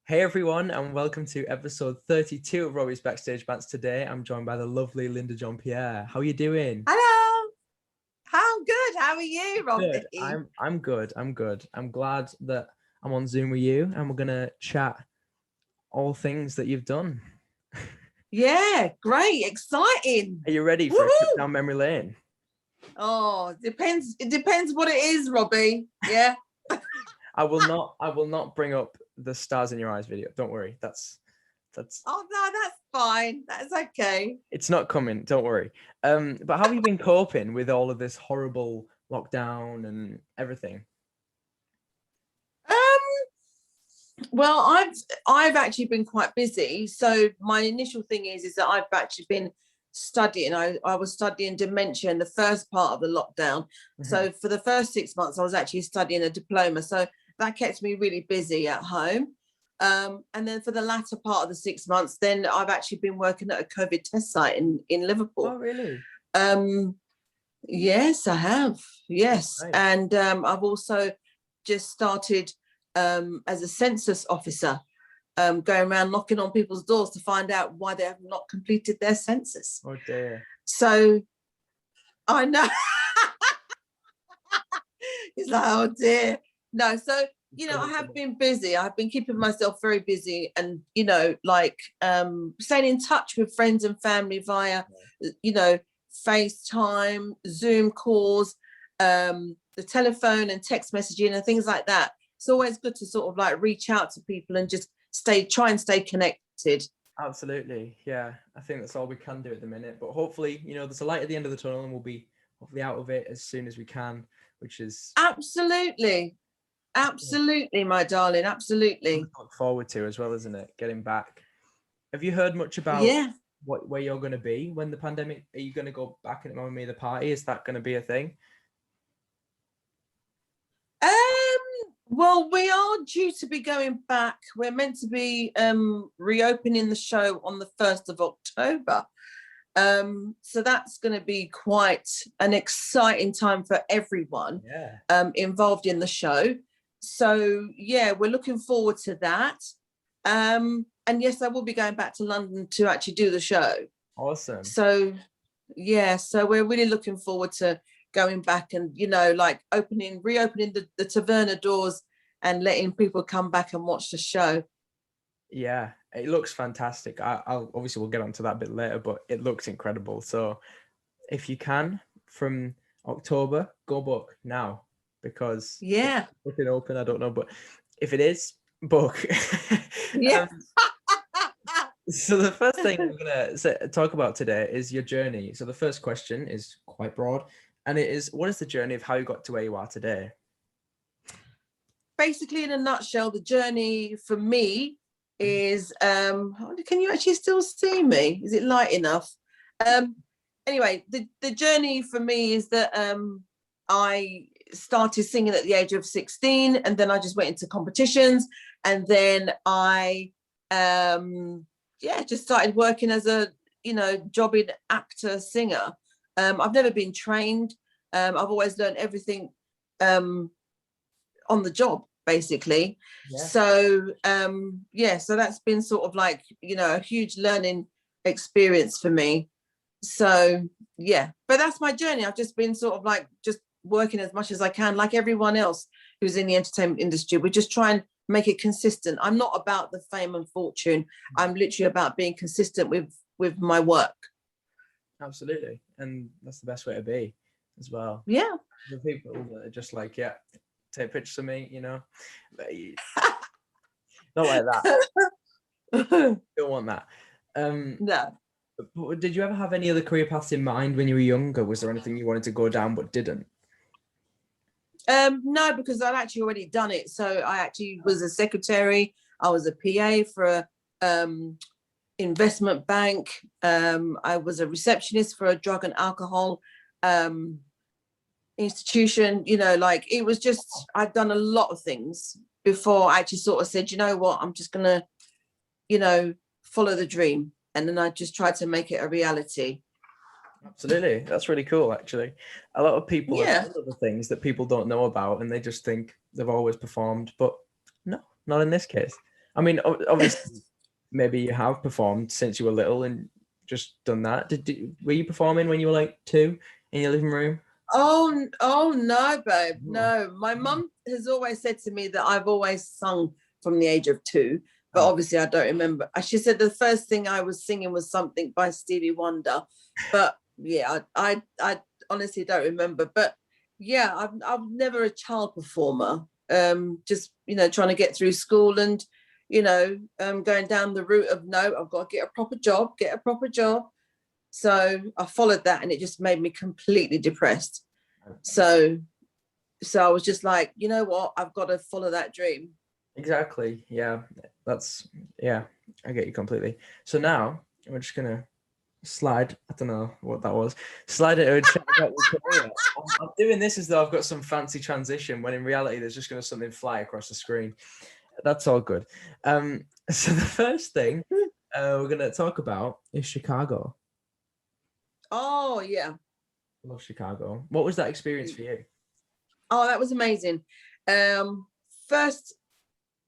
Hey everyone, and welcome to episode 32 of Robbie's Backstage Bants. Today, I'm joined by the lovely Linda John-Pierre. How are you doing? Hello. How good? How are you, Robbie? Good. I'm good. I'm good. I'm glad that I'm on Zoom with you, and we're gonna chat all things that you've done. Yeah, great, exciting. Are you ready for a trip down memory lane? Oh, depends. It depends what it is, Robbie. Yeah. I will not bring up the Stars in Your Eyes video. Don't worry. That's. Oh no, that's fine. That's okay. It's not coming. Don't worry. But how have you been coping with all of this horrible lockdown and everything? Well, I've actually been quite busy. So my initial thing is that I've actually been studying. I was studying dementia in the first part of the lockdown. Mm-hmm. So for the first 6 months, I was actually studying a diploma. So that kept me really busy at home. And then for the latter part of the 6 months, then I've actually been working at a COVID test site in Liverpool. Oh, really? Yes, I have. Yes. Right. And I've also just started as a census officer, going around knocking on people's doors to find out why they have not completed their census. Oh dear. So I know. He's like, oh dear. No, so I have been busy. I've been keeping myself very busy, and staying in touch with friends and family via FaceTime, Zoom calls, the telephone and text messaging and things like that. It's always good to sort of like reach out to people and just try and stay connected. Absolutely. Yeah. I think that's all we can do at the minute. But hopefully, there's a light at the end of the tunnel and we'll be hopefully out of it as soon as we can, which is absolutely, my darling. Absolutely. Look forward to as well, isn't it? Getting back. Have you heard much about where you're going to be when the pandemic? Are you going to go back and Mamma Mia the party? Is that going to be a thing? Well, we are due to be going back. We're meant to be reopening the show on the 1st of October. So that's going to be quite an exciting time for everyone involved in the show. So, yeah, we're looking forward to that. And yes, I will be going back to London to actually do the show. Awesome. So, yeah, so we're really looking forward to going back and, reopening the Taverna doors and letting people come back and watch the show. Yeah, it looks fantastic. I'll obviously we'll get onto that a bit later, but it looks incredible. So if you can, from October, go book now, because it's looking open, I don't know, but if it is, book. Yeah. So the first thing we're gonna talk about today is your journey. So the first question is quite broad, and it is, what is the journey of how you got to where you are today? Basically, in a nutshell, the journey for me is can you actually still see me? Is it light enough? Anyway, the journey for me is that I started singing at the age of 16, and then I just went into competitions, and then I just started working as a jobbing actor singer. I've never been trained. I've always learned everything on the job, basically. So so that's been sort of like a huge learning experience for me. So but that's my journey. I've just been sort of like just working as much as I can, like everyone else who's in the entertainment industry. We just try and make it consistent. I'm not about the fame and fortune. I'm literally about being consistent with my work. Absolutely. And that's the best way to be as well. Yeah. The people that are just like, take pictures of me, not like that. Don't want that. No. But did you ever have any other career paths in mind when you were younger? Was there anything you wanted to go down but didn't? No, because I'd actually already done it. So I actually was a secretary. I was a PA for a investment bank. I was a receptionist for a drug and alcohol institution. It was just, I'd done a lot of things before I actually sort of said, you know what, I'm just gonna, follow the dream. And then I just tried to make it a reality. Absolutely. That's really cool, actually. A lot of people have other things that people don't know about, and they just think they've always performed, but no, not in this case. I mean, obviously, maybe you have performed since you were little and just done that. Were you performing when you were like 2 in your living room? Oh no, babe. No. My mum has always said to me that I've always sung from the age of 2, but obviously I don't remember. She said the first thing I was singing was something by Stevie Wonder, but yeah, I honestly don't remember. But yeah, I'm never a child performer. Just trying to get through school and going down the route of no, I've got to get a proper job. So I followed that and it just made me completely depressed. So I was just like, you know what, I've got to follow that dream. Exactly. Yeah. I get you completely. So now we're just going to slide. I don't know what that was. Slide it over. I'm doing this as though I've got some fancy transition when in reality there's just going to something fly across the screen. That's all good. So the first thing we're going to talk about is Chicago. Oh, yeah. I love Chicago. What was that experience for you? Oh, that was amazing. First,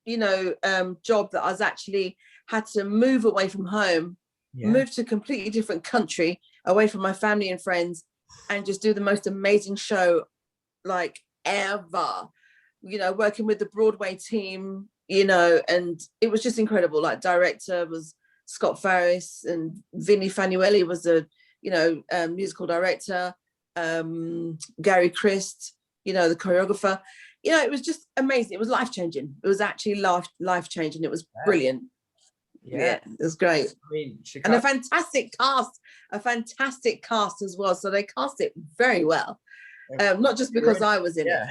job that I was actually had to move away from home, move to a completely different country, away from my family and friends, and just do the most amazing show like ever. Working with the Broadway team, and it was just incredible. Like director was Scott Farris and Vinnie Fanuelli was the musical director, Gary Christ, the choreographer. It was just amazing. It was life-changing. It was actually life-changing. It was brilliant. Yeah, it was great. I mean, Chicago. And a fantastic cast as well. So they cast it very well. Not just because I was in it.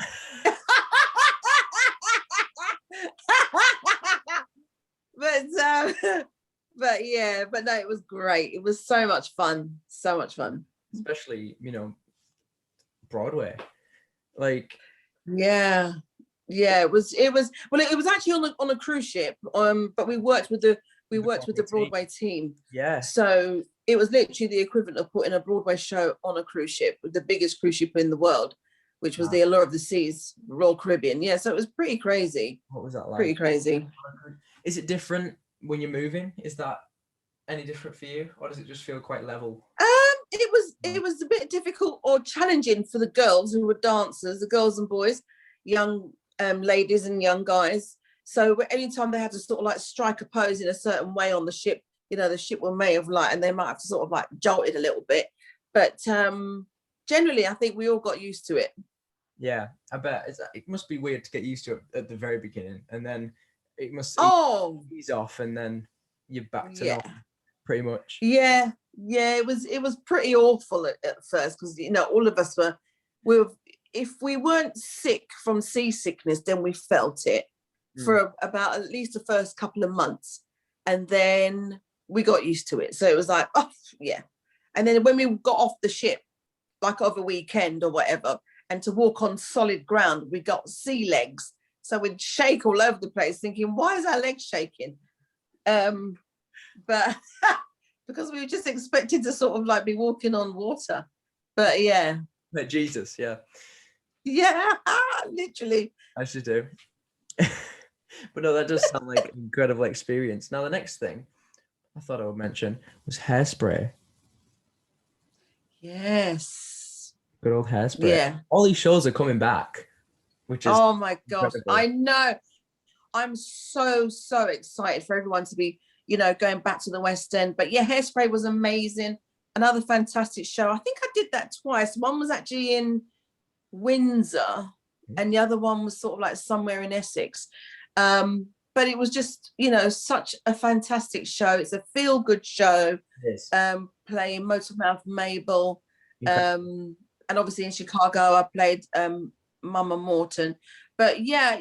But no, it was great. It was so much fun. Especially, Broadway. Like, yeah, it was actually on a cruise ship. But we worked with the Broadway team. Yeah. So it was literally the equivalent of putting a Broadway show on a cruise ship, with the biggest cruise ship in the world, which was the Allure of the Seas, Royal Caribbean. Yeah, so it was pretty crazy. What was that like? Pretty crazy. Is it different when you're moving? Is that any different for you, or does it just feel quite level? It was a bit difficult or challenging for the girls who were dancers, the girls and boys, young ladies and young guys. So anytime they had to sort of like strike a pose in a certain way on the ship, the ship may have and they might have to sort of like jolt it a little bit. But generally, I think we all got used to it. Yeah, I bet it must be weird to get used to it at the very beginning, and then it must ease off, and then you're back to normal, pretty much. Yeah, it was pretty awful at first, because all of us were if we weren't sick from seasickness, then we felt it for about at least the first couple of months, and then we got used to it. So it was like, oh yeah. And then when we got off the ship, like over a weekend or whatever, and to walk on solid ground, we got sea legs. So we'd shake all over the place thinking, why is our legs shaking? But because we were just expected to sort of like be walking on water. But yeah. Like Jesus, yeah. Yeah, literally. As you do. But no, that does sound like an incredible experience. Now, the next thing I thought I would mention was Hairspray. Yes. Good old Hairspray. Yeah. All these shows are coming back, which is oh my gosh, incredible. I know. I'm so excited for everyone to be, going back to the West End. But yeah, Hairspray was amazing. Another fantastic show. I think I did that twice. One was actually in Windsor, and the other one was sort of like somewhere in Essex. But it was just, such a fantastic show. It's a feel-good show. Yes. Playing Motormouth Mabel. And obviously in Chicago, I played Mama Morton. But yeah,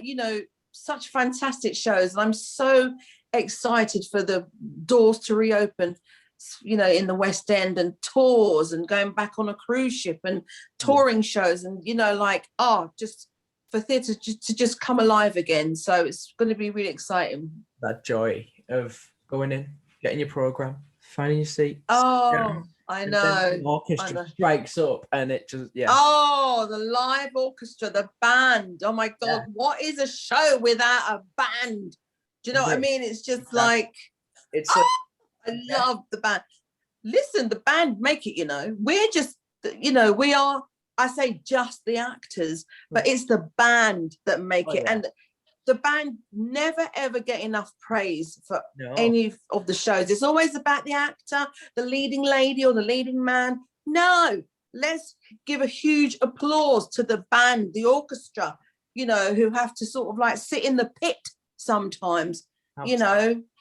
such fantastic shows. And I'm so excited for the doors to reopen, in the West End, and tours, and going back on a cruise ship, and touring shows, and, just for theatre to just come alive again. So it's going to be really exciting. That joy of going in, getting your programme, finding your seat. Oh, I know. The orchestra strikes up, and it just, Oh, the live orchestra, the band. Oh my God, what is a show without a band? Do you know what I mean? It's just like, it's I love the band. Listen, the band make it, we're just, we are, I say just the actors, but it's the band that make it. And the band never ever get enough praise for any of the shows. It's always about the actor, the leading lady or the leading man. No, let's give a huge applause to the band, the orchestra, who have to sort of like sit in the pit sometimes,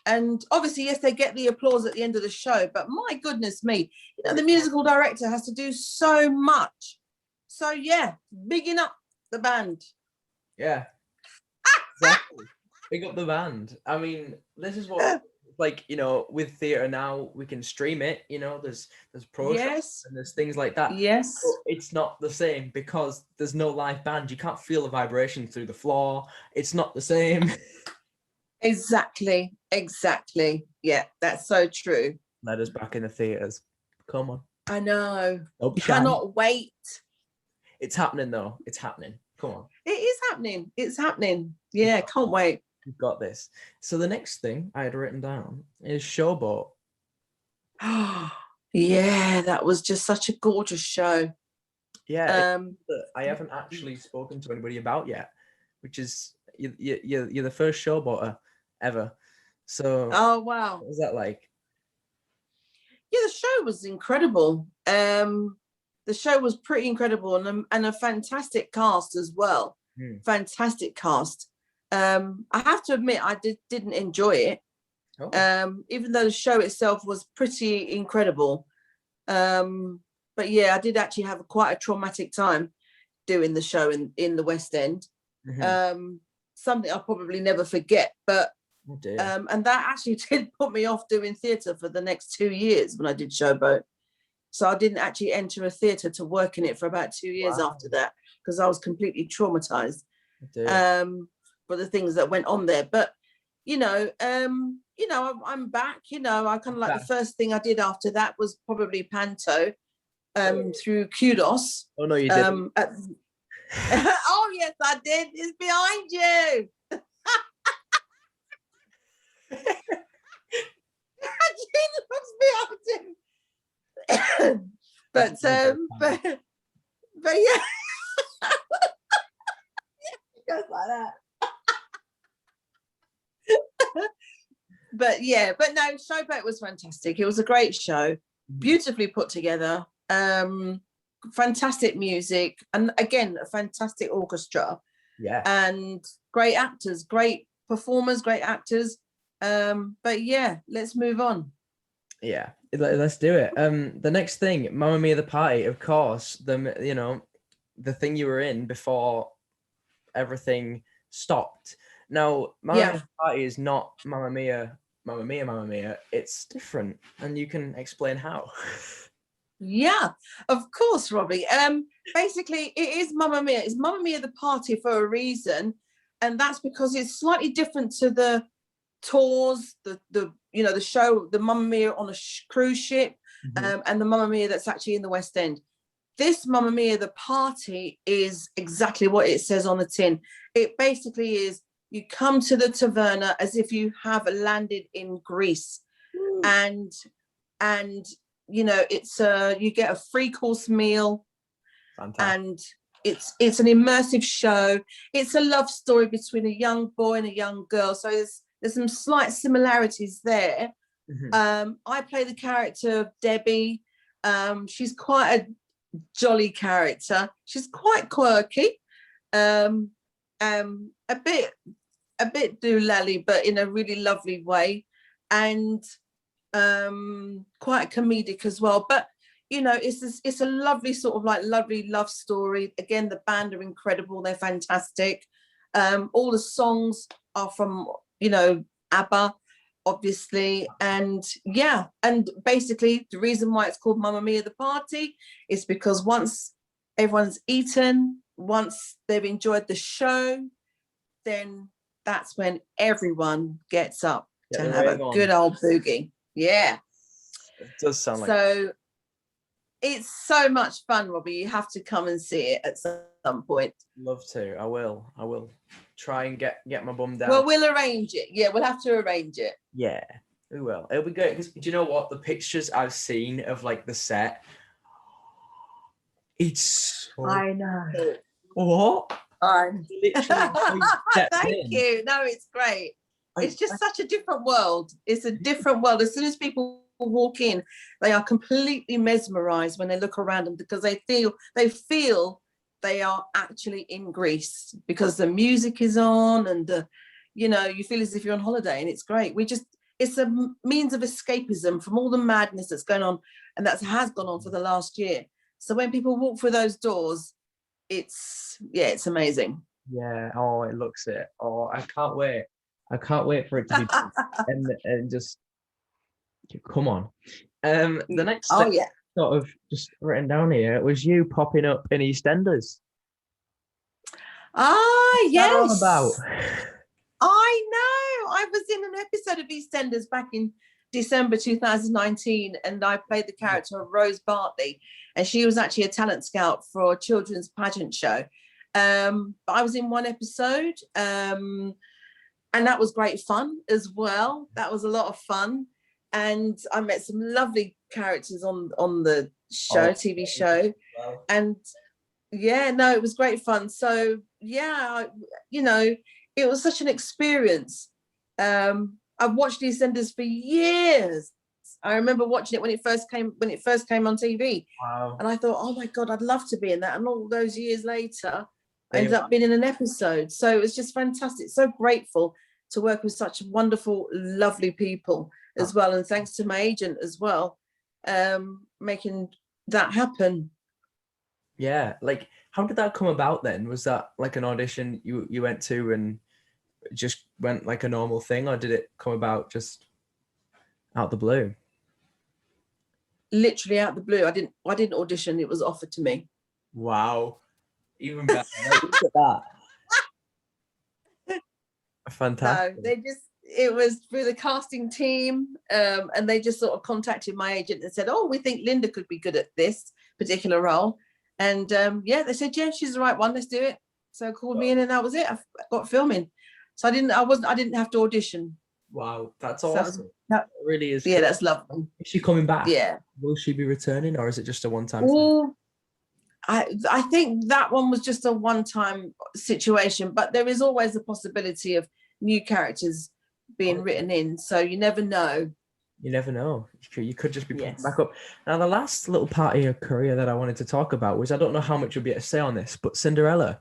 and obviously, yes, they get the applause at the end of the show, but my goodness me, the musical director has to do so much. So yeah, bigging up the band. Yeah. Exactly. Big up the band. I mean, this is what, like, with theatre now, we can stream it, there's pro shops and there's things like that. Yes. But it's not the same because there's no live band. You can't feel the vibration through the floor. It's not the same. Exactly. Yeah, that's so true. Let us back in the theatres. Come on. I know. Don't be shy. Cannot wait. It's happening though. It's happening. Come on. It is happening. It's happening. Yeah, can't wait. You've got this. So the next thing I had written down is Showboat. Yeah, that was just such a gorgeous show. Yeah, I haven't actually spoken to anybody about yet, which is you're the first Showboater ever. So oh wow, what was that like? Yeah, the show was incredible. The show was pretty incredible and a fantastic cast as well. Fantastic cast. I have to admit, I didn't enjoy it. Even though the show itself was pretty incredible. But yeah, I did actually have quite a traumatic time doing the show in the West End. Something I'll probably never forget. But and that actually did put me off doing theatre for the next 2 years when I did Showboat. So I didn't actually enter a theatre to work in it for about 2 years after that, because I was completely traumatized for the things that went on there. But I'm back. I kind of like the first thing I did after that was probably Panto through Kudos. Oh no, you didn't. Oh yes, I did. It's behind you. Gina looks behind him. but yeah. It goes like that. But no, Showboat was fantastic. It was a great show, beautifully put together, fantastic music, and again a fantastic orchestra, and great actors, great performers, great actors. But yeah, let's move on. Yeah, let's do it. The next thing, Mamma Mia the Party, of course, the thing you were in before everything stopped. Now, Mamma Mia the Party is not Mamma Mia, Mamma Mia, Mamma Mia. It's different, and you can explain how. Yeah, of course, Robbie. Basically, it is Mamma Mia. It's Mamma Mia the Party for a reason, and that's because it's slightly different to the tours, the show, the Mamma Mia on a cruise ship, and the Mamma Mia that's actually in the West End. This Mamma Mia the Party is exactly what it says on the tin. It basically is, you come to the taverna as if you have landed in Greece, and it's you get a 3-course meal. Fantastic. And it's an immersive show. It's a love story between a young boy and a young girl, so there's some slight similarities there. I play the character of Debbie. She's quite a jolly character. She's quite quirky, a bit doolally, but in a really lovely way, and quite comedic as well. But it's a lovely sort of like lovely love story. Again, the band are incredible. They're fantastic. All the songs are from ABBA, obviously, and basically the reason why it's called Mamma Mia the Party is because once everyone's eaten, once they've enjoyed the show, then that's when everyone gets up to have a good old boogie. Yeah, it does sound like so. It's so much fun, Robbie. You have to come and see it at some point. Love to. I will. try and get my bum down. Well, we'll arrange it. Yeah, we'll have to arrange it. Yeah, we will. It'll be good. Because do you know what? The pictures I've seen of like the set, it's so I know. cool. What? Thank you. No, it's great. It's just such a different world. It's a different world. As soon as people walk in, they are completely mesmerized when they look around them, because they feel they are actually in Greece, because the music is on, and you feel as if you're on holiday, and it's great. It's a means of escapism from all the madness that's going on, and that has gone on for the last year. So when people walk through those doors, it's amazing. Yeah. Oh, it looks it. Oh, I can't wait. I can't wait for it to be and just come on. The next sort of just written down here was you popping up in EastEnders. Yes. What's that all about? I know. I was in an episode of EastEnders back in December 2019, and I played the character of Rose Bartley, and she was actually a talent scout for a children's pageant show. But I was in one episode, and that was great fun as well. That was a lot of fun, and I met some lovely characters on the show, TV show, and it was great fun. So it was such an experience. I've watched EastEnders for years. I remember watching it when it first came on TV. Wow. And I thought, oh my God, I'd love to be in that. And all those years later, I ended up being in an episode. So it was just fantastic. So grateful to work with such wonderful, lovely people as well. And thanks to my agent as well, making that happen. Yeah. Like, how did that come about then? Was that like an audition you went to and just went like a normal thing, or did it come about just out the blue? Literally out the blue. I didn't audition. It was offered to me. Wow. Even better. Look at that. Fantastic. No, it was through the casting team, and they just sort of contacted my agent and said, oh, we think Linda could be good at this particular role. And they said, yeah, she's the right one, let's do it. So called me in, and that was it. I got filming. So I didn't have to audition. Wow, that's awesome. That really is. Yeah, that's lovely. Is she coming back? Yeah. Will she be returning, or is it just a one-time thing? I think that one was just a one-time situation, but there is always the possibility of new characters being written in. So you never know. You never know. You could just be picking back up. Now, the last little part of your career that I wanted to talk about was, I don't know how much you'll be able to say on this, but Cinderella.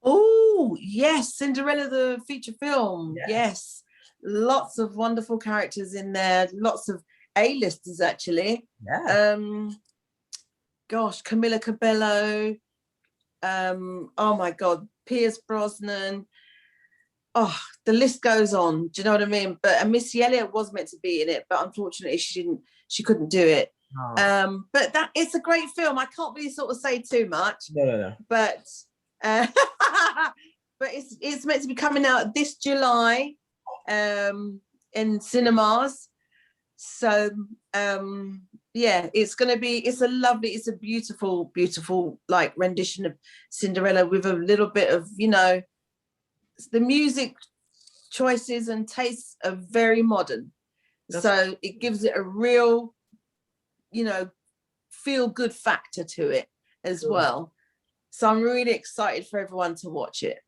Oh, yes. Cinderella, the feature film. Yes. Lots of wonderful characters in there. Lots of A-listers, actually. Yeah. Camilla Cabello. Oh, my God. Pierce Brosnan. Oh, the list goes on. Do you know what I mean? But Missy Elliott was meant to be in it, but unfortunately she couldn't do it. Oh. But it's a great film. I can't really sort of say too much. No. But but it's meant to be coming out this July in cinemas. So it's a beautiful like rendition of Cinderella with a little bit of, the music choices and tastes are very modern. So it gives it a real, feel good factor to it as well. So I'm really excited for everyone to watch it.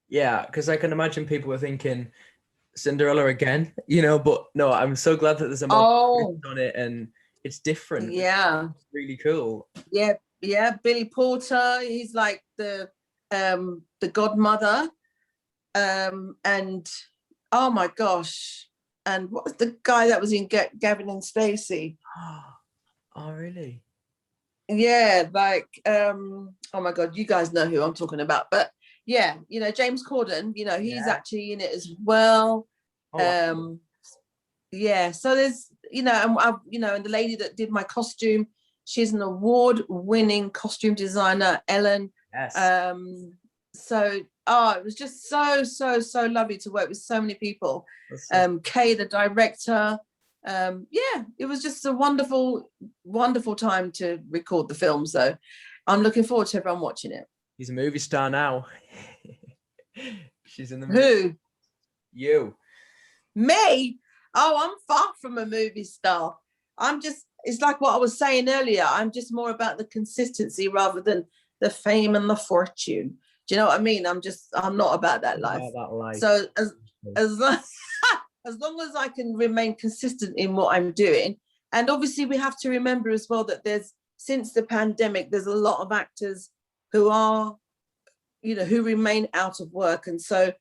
Yeah, because I can imagine people were thinking Cinderella again, but no, I'm so glad that there's a modern on it and it's different. Yeah. It's really cool. Yeah. Billy Porter, he's like the godmother. And oh my gosh, and what was the guy that was in Gavin and Stacey? Oh really? Yeah, like oh my God, you guys know who I'm talking about. But yeah, James Corden, he's actually in it as well. Yeah, so there's and the lady that did my costume, she's an award-winning costume designer, Ellen. Yes. So it was just so lovely to work with so many people. Kay, the director. It was just a wonderful time to record the film. So I'm looking forward to everyone watching it. He's a movie star now. She's in the movie. Who? You. Me? Oh, I'm far from a movie star. It's like what I was saying earlier. I'm just more about the consistency rather than the fame and the fortune. Do you know what I mean? I'm not about that life. So as long as I can remain consistent in what I'm doing, and obviously we have to remember as well that since the pandemic, there's a lot of actors who are, who remain out of work. And so,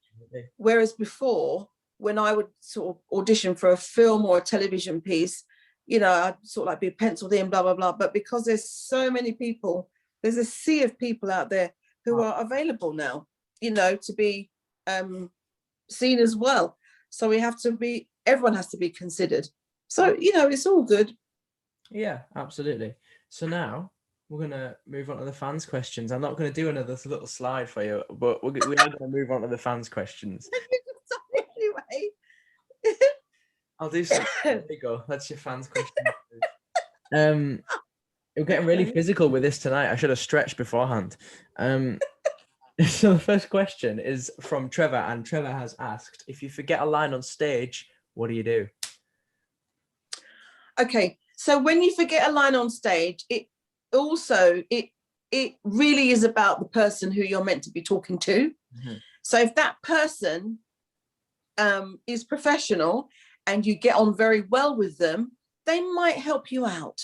whereas before, when I would sort of audition for a film or a television piece, I'd sort of like be penciled in, blah, blah, blah. But because there's so many people, there's a sea of people out there who are available now, to be seen as well. So everyone has to be considered. So, it's all good. Yeah, absolutely. So now we're going to move on to the fans' questions. I'm not going to do another little slide for you, but we are going to move on to the fans' questions. Anyway. I'll do something. There you go. That's your fans' question. We're getting really physical with this tonight. I should have stretched beforehand. So the first question is from Trevor, and Trevor has asked, if you forget a line on stage, what do you do? Okay, so when you forget a line on stage, it really is about the person who you're meant to be talking to. Mm-hmm. So if that person is professional and you get on very well with them, they might help you out.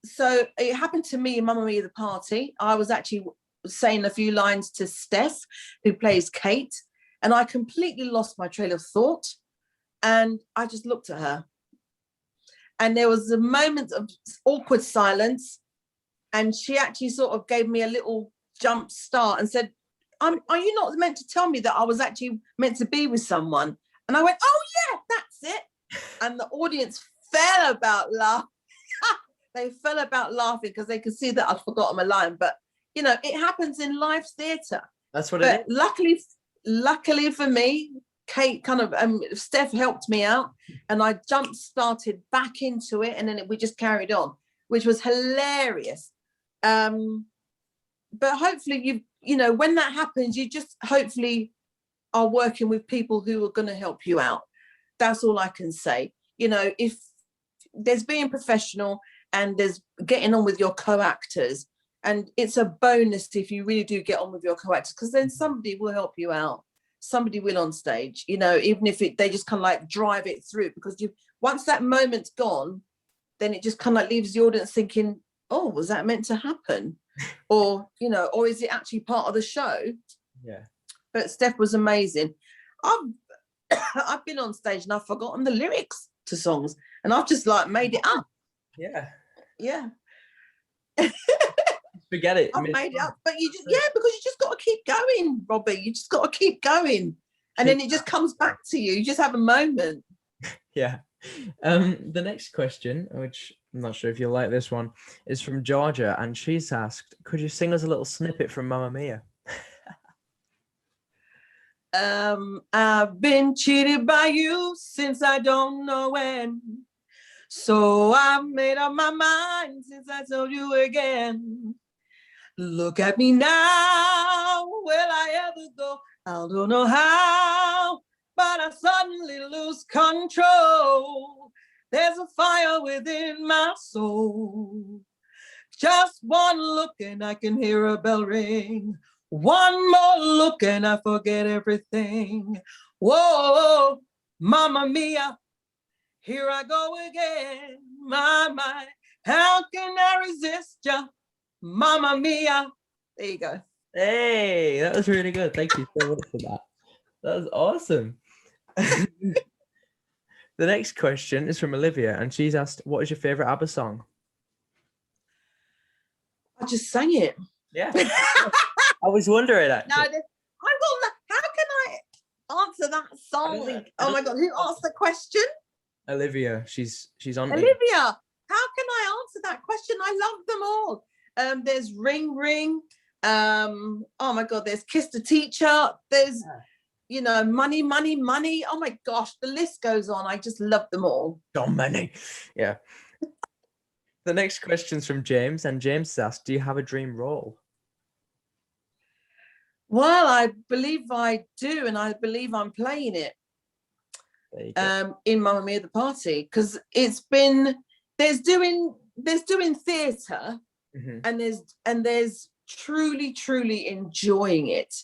So it happened to me in Mamma Mia the Party. I was actually saying a few lines to Steph, who plays Kate, and I completely lost my trail of thought, and I just looked at her. And there was a moment of awkward silence, and she actually sort of gave me a little jump start and said, are you not meant to tell me that I was actually meant to be with someone? And I went, oh yeah, that's it. And the audience fell about laughing. They fell about laughing because they could see that I'd forgotten my line. But, it happens in live theatre. That's what it is. Luckily for me, Kate Steph helped me out, and I started back into it, and then we just carried on, which was hilarious. But hopefully when that happens, you just hopefully are working with people who are going to help you out. That's all I can say. If there's being professional and there's getting on with your co-actors, and it's a bonus if you really do get on with your co-actors, because then somebody will help you out. Somebody will on stage, even if they just kind of like drive it through, because once that moment's gone, then it just kind of like leaves the audience thinking, oh, was that meant to happen? Or, or is it actually part of the show? Yeah. But Steph was amazing. I've been on stage and I've forgotten the lyrics to songs, and I've just like made it up. Yeah. Forget it. I've made it up, but because you just got to keep going, Robbie. You just got to keep going, and then it just comes back to you. You just have a moment. Yeah. The next question, which I'm not sure if you'll like this one, is from Georgia, and she's asked, could you sing us a little snippet from Mamma Mia? I've been cheated by you since I don't know when. So I've made up my mind since I told you again. Look at me now, will I ever go? I don't know how, but I suddenly lose control. There's a fire within my soul. Just one look and I can hear a bell ring. One more look and I forget everything. Whoa, Mamma Mia, here I go again. My, how can I resist you? Mamma Mia. There you go. Hey, that was really good. Thank you so much for that. That was awesome. The next question is from Olivia, and she's asked, what is your favorite ABBA song? I just sang it. Yeah. I was wondering, actually. No, how can I answer that song? Oh my God, who asked the question? Olivia. She's on. Olivia, how can I answer that question? I love them all. There's Ring Ring. Oh my God, there's Kiss the Teacher. There's, Money, Money, Money. Oh my gosh, the list goes on. I just love them all. So many. Yeah. The next question's from James, and James asked, do you have a dream role? Well, I believe I do, and I believe I'm playing it in Mamma Mia the Party, because it's been there's doing theatre, and there's truly enjoying it,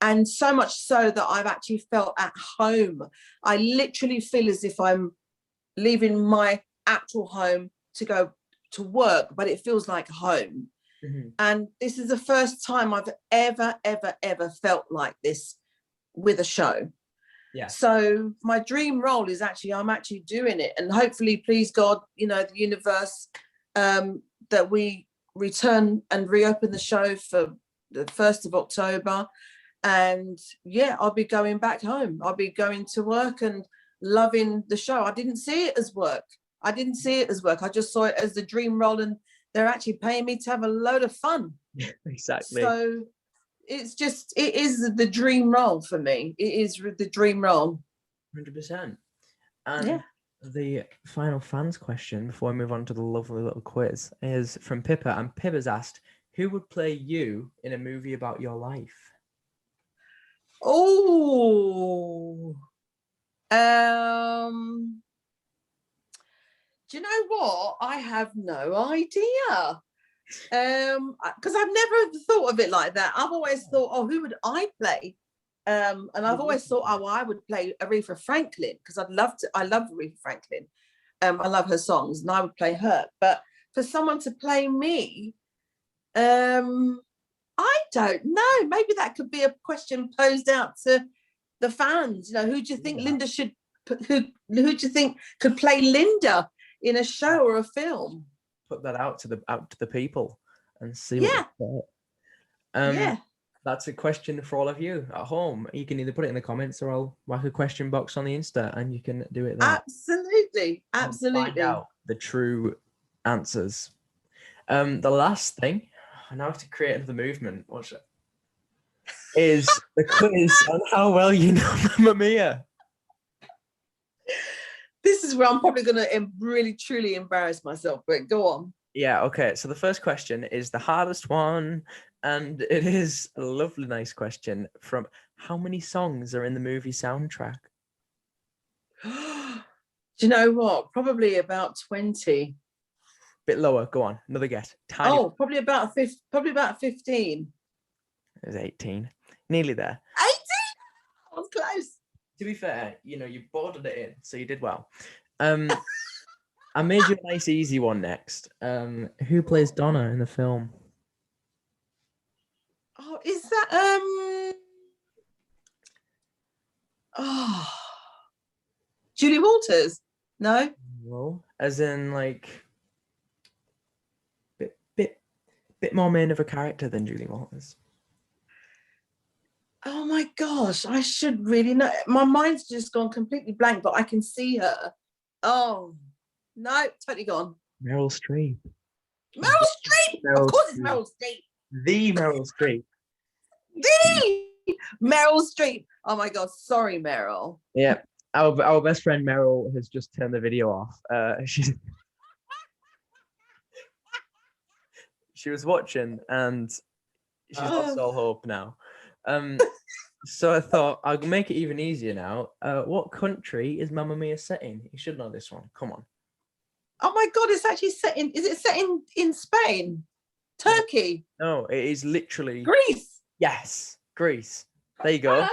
and so much so that I've actually felt at home. I literally feel as if I'm leaving my actual home to go to work, but it feels like home. And this is the first time I've ever felt like this with a show. Yeah. So my dream role is I'm actually doing it, and hopefully, please God, the universe, that we return and reopen the show for the 1st of October. And yeah, I'll be going back home. I'll be going to work and loving the show. I didn't see it as work. I just saw it as the dream role, and they're actually paying me to have a load of fun. Exactly. So it is the dream role for me. It is the dream role. 100%. And the final fans question before we move on to the lovely little quiz is from Pippa, and Pippa's asked, who would play you in a movie about your life? Oh, do you know what? I have no idea. Because I've never thought of it like that. I've always thought, oh, who would I play? And I've always thought, oh, I would play Aretha Franklin, because I love Aretha Franklin. I love her songs, and I would play her. But for someone to play me, I don't know. Maybe that could be a question posed out to the fans. Who do you think Linda should? Who do you think could play Linda in a show or a film? Put that out to the people and see what they say. That's a question for all of you at home. You can either put it in the comments, or I'll whack a question box on the Insta and you can do it there. Absolutely. Find out the true answers. The last thing, I now have to create another movement. Watch it. Is the quiz on how well you know Mamma Mia. This is where I'm probably going to really truly embarrass myself, but go on. Yeah, okay. So the first question is the hardest one, and it is a lovely, nice question from how many songs are in the movie soundtrack? Do you know what? Probably about 20. Bit lower. Go on. Another guess. Tiny. Oh, probably about 15. It was 18. Nearly there. 18? I was close. To be fair, you bordered it in, so you did well. I made you a nice, easy one next. Who plays Donna in the film? Oh, is that Julie Walters? No. No, as in like bit more main of a character than Julie Walters. Oh my gosh, I should really know. My mind's just gone completely blank, but I can see her. Oh no, totally gone. Meryl Streep. Of course it's Meryl Streep. The Meryl Streep. The Meryl Streep. Oh my god, sorry, Meryl. Yeah, our best friend Meryl has just turned the video off. She was watching, and she's lost all hope now. So I thought I'll make it even easier now. What country is Mamma Mia set in? You should know this one. Come on. Oh my god, it's actually set in. Is it set in Spain? Turkey? No, it is literally Greece. Yes, Greece. There you go. Hello,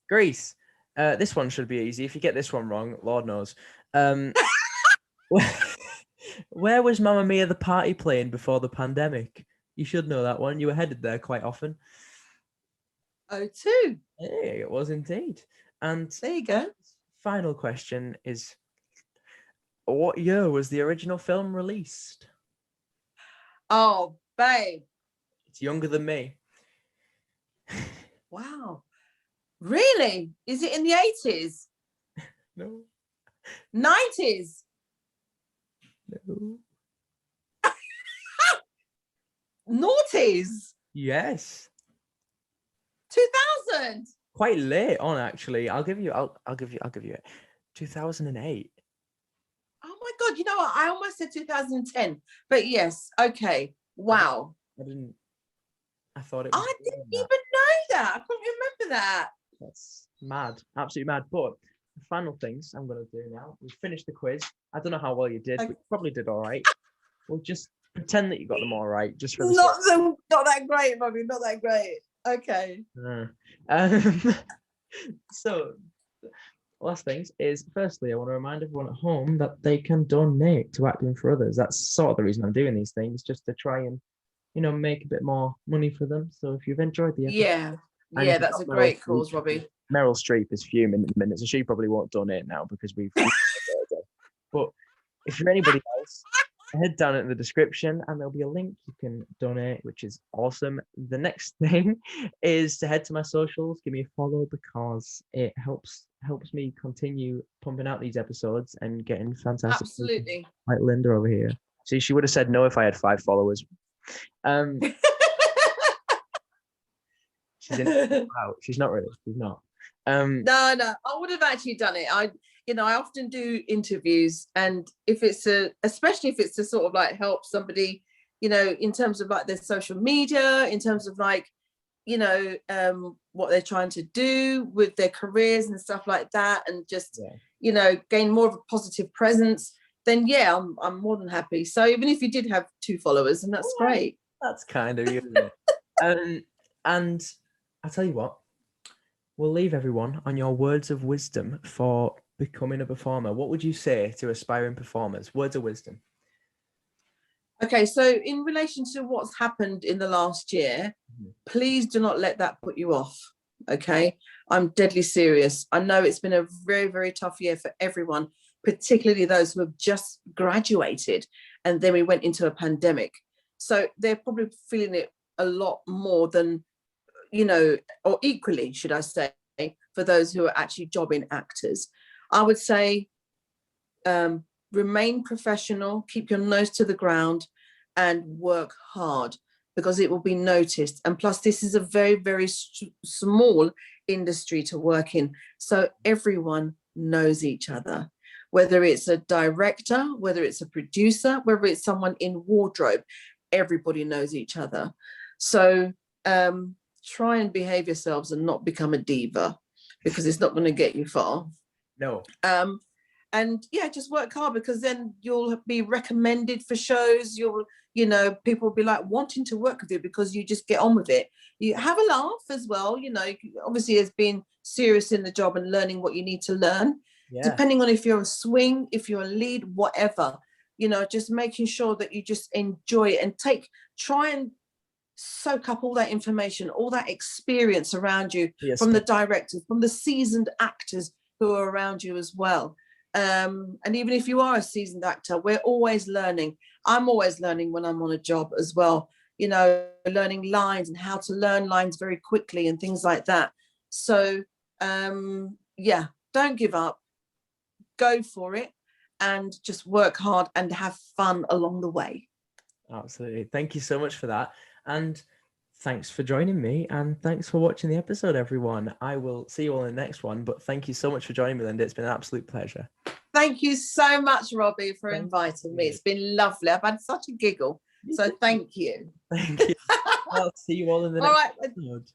Greece. This one should be easy. If you get this one wrong, Lord knows. Where was Mamma Mia the Party playing before the pandemic? You should know that one. You were headed there quite often. O2. Hey, it was indeed. And there you go. Final question is, what year was the original film released? Oh, babe. It's younger than me. Wow. Really? Is it in the 80s? No. 90s? No. Noughties? Yes. 2000? Quite late on, actually. I'll give you it. 2008. Oh my god! You know what? I almost said 2010, but yes. Okay. Wow. I didn't. I thought it was. I didn't even know that. I couldn't remember that. That's mad, absolutely mad. But the final things I'm going to do now. We finished the quiz. I don't know how well you did, but you probably did all right. We'll just pretend that you got them all right, just for the not that great, Bobby. Not that great. Okay. So, last things is, firstly, I want to remind everyone at home that they can donate to Acting for Others. That's sort of the reason I'm doing these things, just to try and, make a bit more money for them. So if you've enjoyed the episode, yeah, that's a great cause, Robbie. Meryl Streep is fuming in a minute, so she probably won't donate now because we've but if you're anybody else, head down in the description and there'll be a link you can donate, which is awesome. The next thing is to head to my socials, give me a follow, because it helps me continue pumping out these episodes and getting fantastic Absolutely people like Linda over here. See, she would have said no if I had 5 followers. She's wow, she's not really. She's not. No, I would have actually done it. I often do interviews, and especially if it's to sort of like help somebody, in terms of like their social media, in terms of like, what they're trying to do with their careers and stuff like that, and just, gain more of a positive presence, then yeah, I'm more than happy. So even if you did have 2 followers, and that's great. That's kind of you, isn't it? And I'll tell you what, we'll leave everyone on your words of wisdom for becoming a performer. What would you say to aspiring performers? Words of wisdom. Okay, so in relation to what's happened in the last year, please do not let that put you off. Okay, I'm deadly serious. I know it's been a very, very tough year for everyone, particularly those who have just graduated, and then we went into a pandemic. So they're probably feeling it a lot more than, or equally, should I say, for those who are actually jobbing actors. I would say remain professional, keep your nose to the ground, and work hard, because it will be noticed. And plus, this is a very, very small industry to work in. So everyone knows each other, whether it's a director, whether it's a producer, whether it's someone in wardrobe, everybody knows each other. So try and behave yourselves and not become a diva, because it's not going to get you far. No. And yeah, just work hard, because then you'll be recommended for shows. People will be like wanting to work with you because you just get on with it. You have a laugh as well, obviously as being serious in the job and learning what you need to learn. Yeah. Depending on if you're a swing, if you're a lead, whatever, just making sure that you just enjoy it and try and soak up all that information, all that experience around you, from the directors, from the seasoned actors who are around you as well. And even if you are a seasoned actor, we're always learning. I'm always learning when I'm on a job as well, learning lines and how to learn lines very quickly and things like that. So don't give up, go for it, and just work hard and have fun along the way. Absolutely. Thank you so much for that. And thanks for joining me, and thanks for watching the episode, everyone. I will see you all in the next one, but thank you so much for joining me, Linda. It's been an absolute pleasure. Thank you so much, Robbie, for inviting me. It's been lovely. I've had such a giggle. So thank you. Thank you. I'll see you all in the next episode.